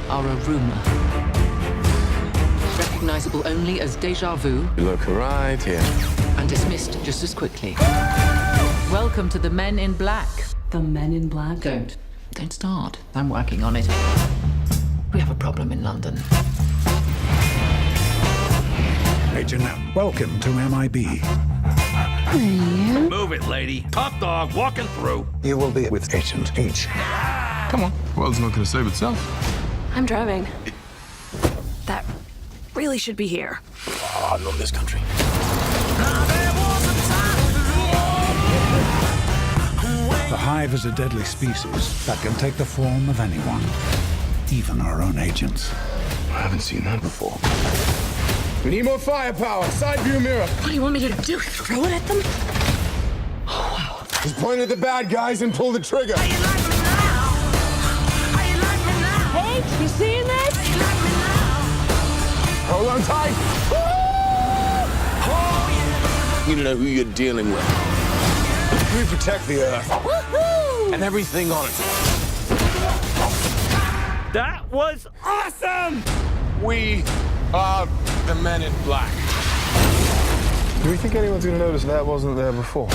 are a rumor. Recognizable only as déjà vu You look right here. and dismissed just as quickly. Welcome to the Men in Black. The Men in Black? Don't start. I'm working on it. We have a problem in London. Agent M, welcome to MIB. Move it, lady. Top dog walking through. You will be with Agent H. Come on. World's not going to save itself. I'm driving. That really should be here. Oh, I love this country. The Hive is a deadly species that can take the form of anyone, even our own agents. I haven't seen that before. We need more firepower. Side view mirror. What do you want me to do? Throw it at them? Just point at the bad guys and pull the trigger. Hey, you seeing this? Hold on tight. You know who you're dealing with. We protect the Earth and everything on it. That was awesome! We are the Men in Black. Do we think anyone's going to notice that wasn't there before?